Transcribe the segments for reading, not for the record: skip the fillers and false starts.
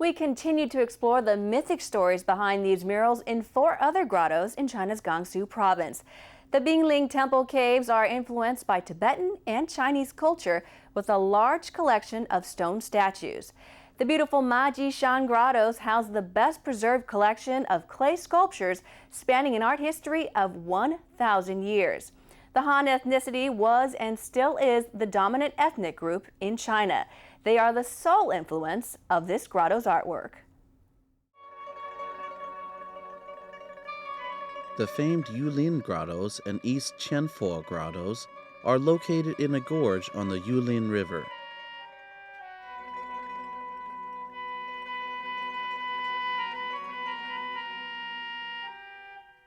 We continue to explore the mythic stories behind these murals in 4 other grottos in China's Gansu province. The Binglin Temple Caves are influenced by Tibetan and Chinese culture with a large collection of stone statues. The beautiful Majishan Grottos house the best preserved collection of clay sculptures spanning an art history of 1,000 years. The Han ethnicity was and still is the dominant ethnic group in China. They are the sole influence of this grotto's artwork. The famed Yulin Grottos and East Qianfo Grottos are located in a gorge on the Yulin River.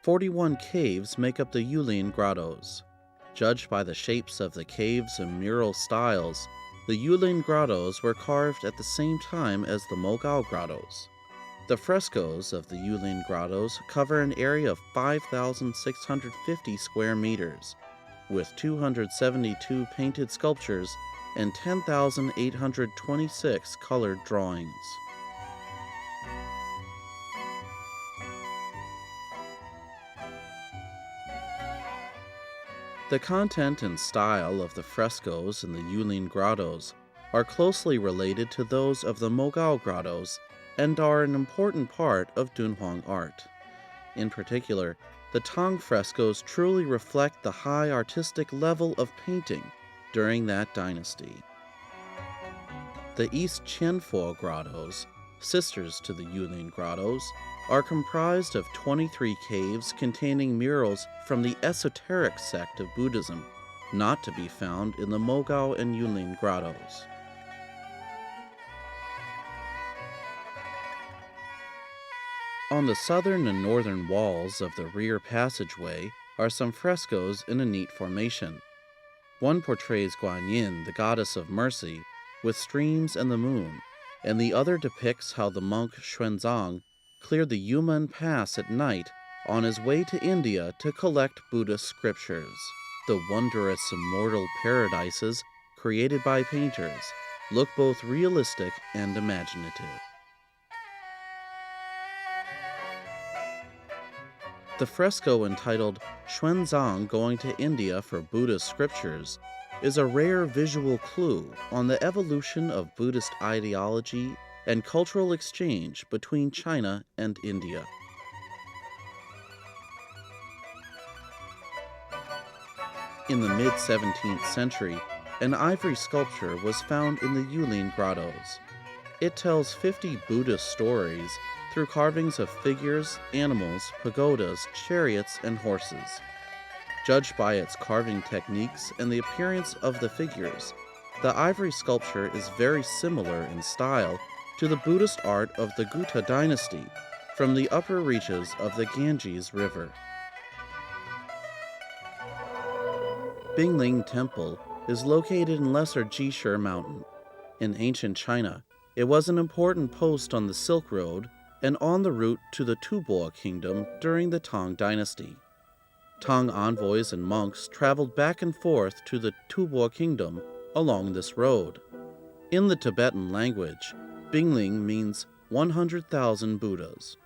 "41 caves make up the Yulin Grottos. Judged by the shapes of the caves and mural styles, the Yulin Grottos were carved at the same time as the Mogao Grottos. The frescoes of the Yulin Grottos cover an area of 5,650 square meters, with 272 painted sculptures and 10,826 colored drawings. The content and style of the frescoes in the Yulin Grottos are closely related to those of the Mogao Grottos and are an important part of Dunhuang art. In particular, the Tang frescoes truly reflect the high artistic level of painting during that dynasty. The East Qianfo Grottos, sisters to the Yulin Grottos, are comprised of 23 caves containing murals from the esoteric sect of Buddhism, not to be found in the Mogao and Yulin Grottos. On the southern and northern walls of the rear passageway are some frescoes in a neat formation. One portrays Guanyin, the goddess of mercy, with streams and the moon, and the other depicts how the monk Xuanzang cleared the Yumen Pass at night on his way to India to collect Buddhist scriptures. The wondrous immortal paradises created by painters look both realistic and imaginative. The fresco entitled Xuanzang Going to India for Buddhist Scriptures is a rare visual clue on the evolution of Buddhist ideology and cultural exchange between China and India. In the mid-17th century, an ivory sculpture was found in the Yulin Grottos. It tells 50 Buddhist stories through carvings of figures, animals, pagodas, chariots, and horses. Judged by its carving techniques and the appearance of the figures, the ivory sculpture is very similar in style to the Buddhist art of the Gupta dynasty from the upper reaches of the Ganges River. Binglin Temple is located in Lesser Jishur Mountain. In ancient China, it was an important post on the Silk Road and on the route to the Tubo Kingdom during the Tang Dynasty. Tang envoys and monks traveled back and forth to the Tubo Kingdom along this road. In the Tibetan language, Binglin means 100,000 Buddhas.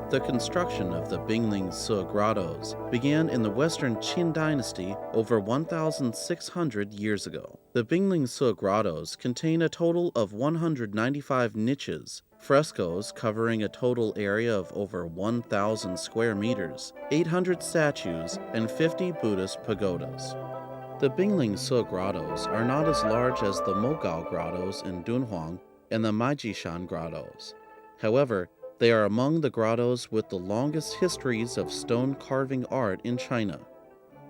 The construction of the Binglin Grottos began in the Western Qin dynasty over 1,600 years ago. The Binglin Grottos contain a total of 195 niches, frescoes covering a total area of over 1,000 square meters, 800 statues, and 50 Buddhist pagodas. The Binglin Grottos are not as large as the Mogao Grottos in Dunhuang and the Majishan Grottos. However, they are among the grottos with the longest histories of stone carving art in China.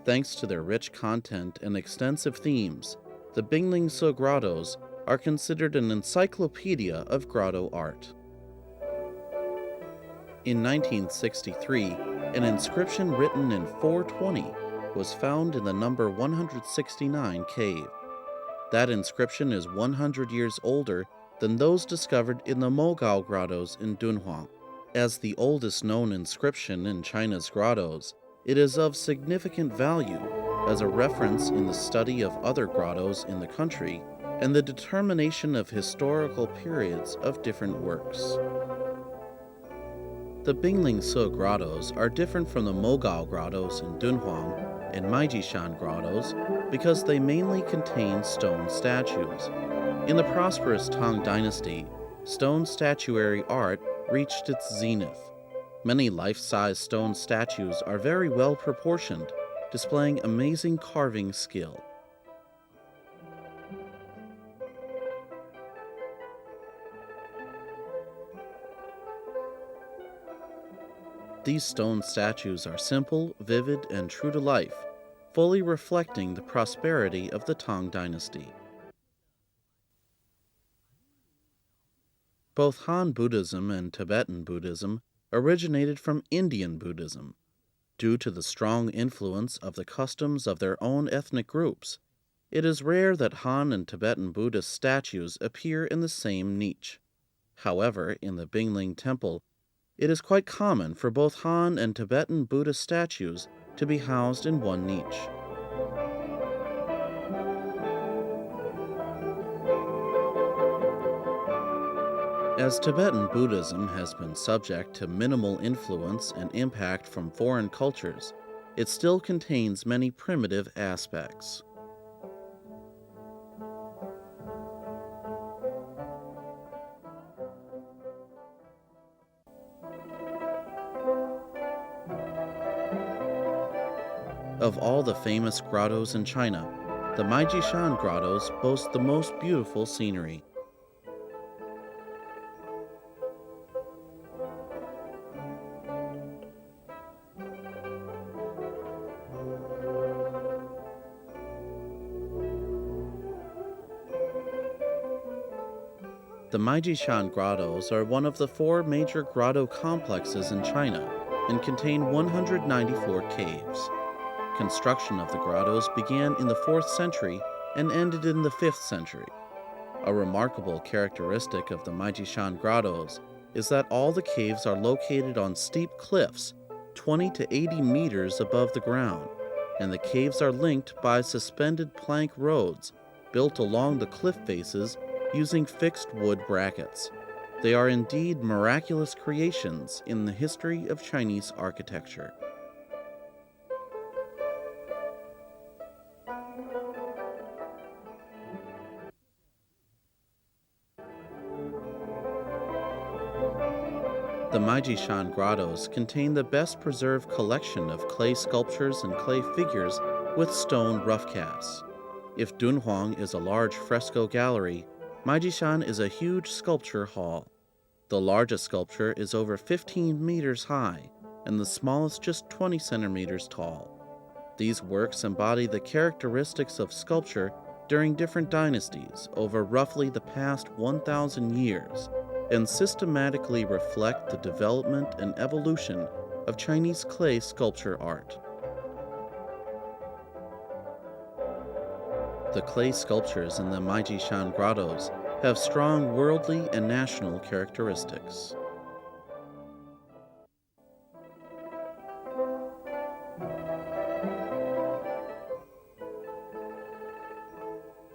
Thanks to their rich content and extensive themes, the Binglin Grottos are considered an encyclopedia of grotto art. In 1963, an inscription written in 420 was found in the number 169 cave. That inscription is 100 years older than those discovered in the Mogao Grottos in Dunhuang. As the oldest known inscription in China's grottos, it is of significant value as a reference in the study of other grottos in the country and the determination of historical periods of different works. The Binglin Grottos are different from the Mogao Grottos in Dunhuang and Majishan Grottos because they mainly contain stone statues. In the prosperous Tang Dynasty, stone statuary art reached its zenith. Many life-size stone statues are very well proportioned, displaying amazing carving skill. These stone statues are simple, vivid, and true to life, fully reflecting the prosperity of the Tang Dynasty. Both Han Buddhism and Tibetan Buddhism originated from Indian Buddhism. Due to the strong influence of the customs of their own ethnic groups, it is rare that Han and Tibetan Buddhist statues appear in the same niche. However, in the Binglin Temple, it is quite common for both Han and Tibetan Buddhist statues to be housed in one niche. As Tibetan Buddhism has been subject to minimal influence and impact from foreign cultures, it still contains many primitive aspects. Of all the famous grottos in China, the Majishan Grottos boast the most beautiful scenery. The Majishan Grottos are one of the 4 major grotto complexes in China and contain 194 caves. Construction of the grottos began in the 4th century and ended in the 5th century. A remarkable characteristic of the Majishan Grottos is that all the caves are located on steep cliffs, 20 to 80 meters above the ground, and the caves are linked by suspended plank roads built along the cliff faces using fixed wood brackets. They are indeed miraculous creations in the history of Chinese architecture. The Majishan Grottos contain the best preserved collection of clay sculptures and clay figures with stone rough casts. If Dunhuang is a large fresco gallery, Majishan is a huge sculpture hall. The largest sculpture is over 15 meters high, and the smallest just 20 centimeters tall. These works embody the characteristics of sculpture during different dynasties over roughly the past 1,000 years, and systematically reflect the development and evolution of Chinese clay sculpture art. The clay sculptures in the Majishan Grottos have strong worldly and national characteristics.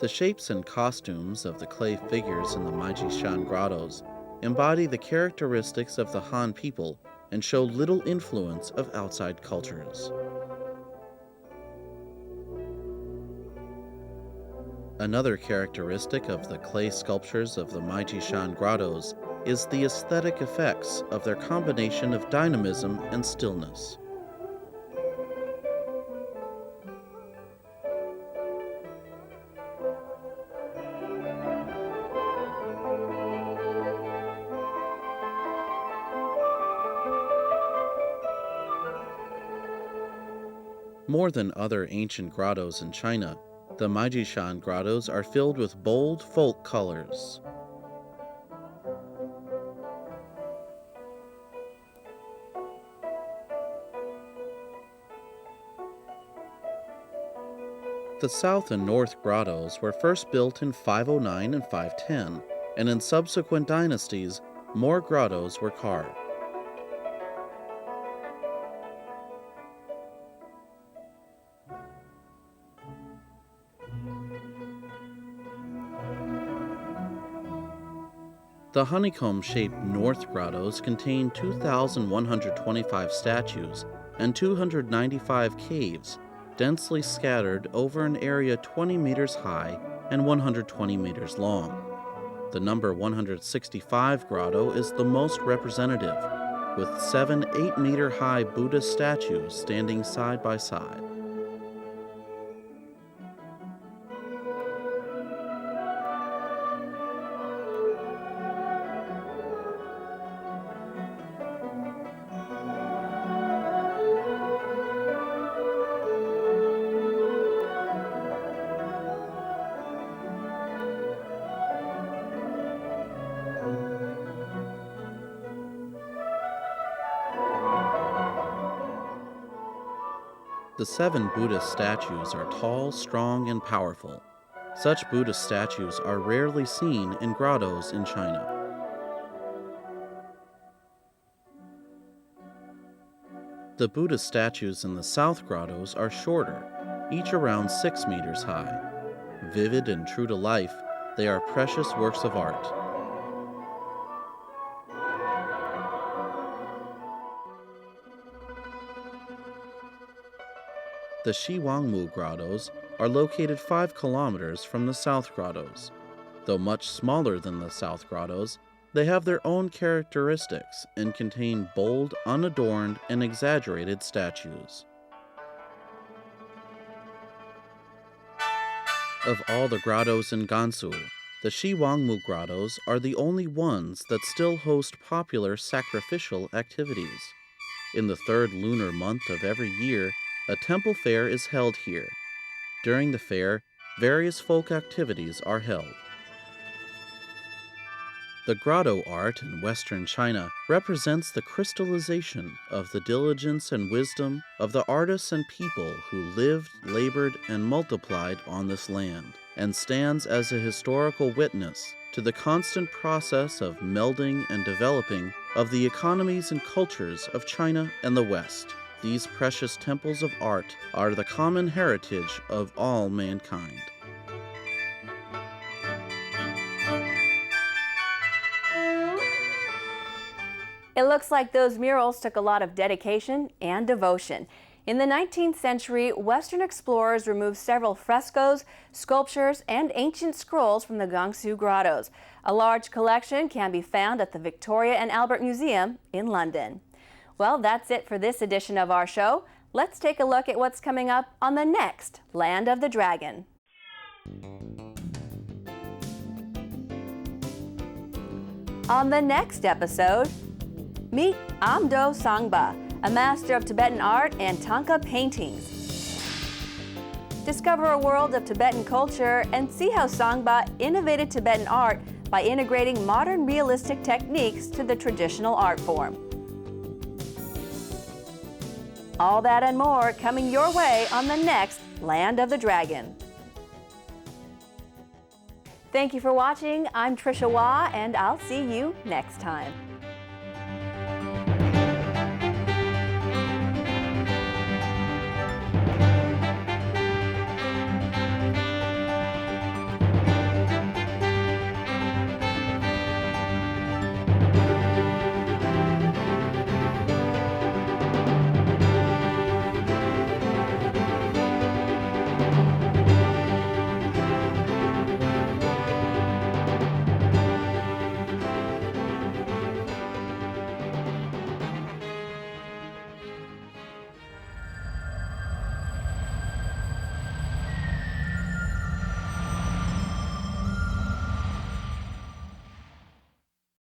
The shapes and costumes of the clay figures in the Majishan Grottos embody the characteristics of the Han people and show little influence of outside cultures. Another characteristic of the clay sculptures of the Majishan Grottos is the aesthetic effects of their combination of dynamism and stillness. More than other ancient grottos in China, the Majishan Grottos are filled with bold folk colors. The south and north grottos were first built in 509 and 510, and in subsequent dynasties, more grottos were carved. The honeycomb-shaped North Grottos contain 2,125 statues and 295 caves, densely scattered over an area 20 meters high and 120 meters long. The number 165 grotto is the most representative, with 7 8-meter-high Buddha statues standing side by side. The 7 Buddhist statues are tall, strong, and powerful. Such Buddhist statues are rarely seen in grottos in China. The Buddhist statues in the South Grottos are shorter, each around 6 meters high. Vivid and true to life, they are precious works of art. The Shiwangmu Grottos are located 5 kilometers from the South Grottos. Though much smaller than the South Grottos, they have their own characteristics and contain bold, unadorned, and exaggerated statues. Of all the grottos in Gansu, the Shiwangmu Grottos are the only ones that still host popular sacrificial activities. In the 3rd lunar month of every year, a temple fair is held here. During the fair, various folk activities are held. The grotto art in Western China represents the crystallization of the diligence and wisdom of the artists and people who lived, labored, and multiplied on this land, and stands as a historical witness to the constant process of melding and developing of the economies and cultures of China and the West. These precious temples of art are the common heritage of all mankind. It looks like those murals took a lot of dedication and devotion. In the 19th century, Western explorers removed several frescoes, sculptures, and ancient scrolls from the Gansu grottos. A large collection can be found at the Victoria and Albert Museum in London. Well, that's it for this edition of our show. Let's take a look at what's coming up on the next Land of the Dragon. On the next episode, meet Amdo Sangba, a master of Tibetan art and Thangka paintings. Discover a world of Tibetan culture and see how Sangba innovated Tibetan art by integrating modern realistic techniques to the traditional art form. All that and more coming your way on the next Land of the Dragon. Thank you for watching. I'm Trisha Wah, and I'll see you next time.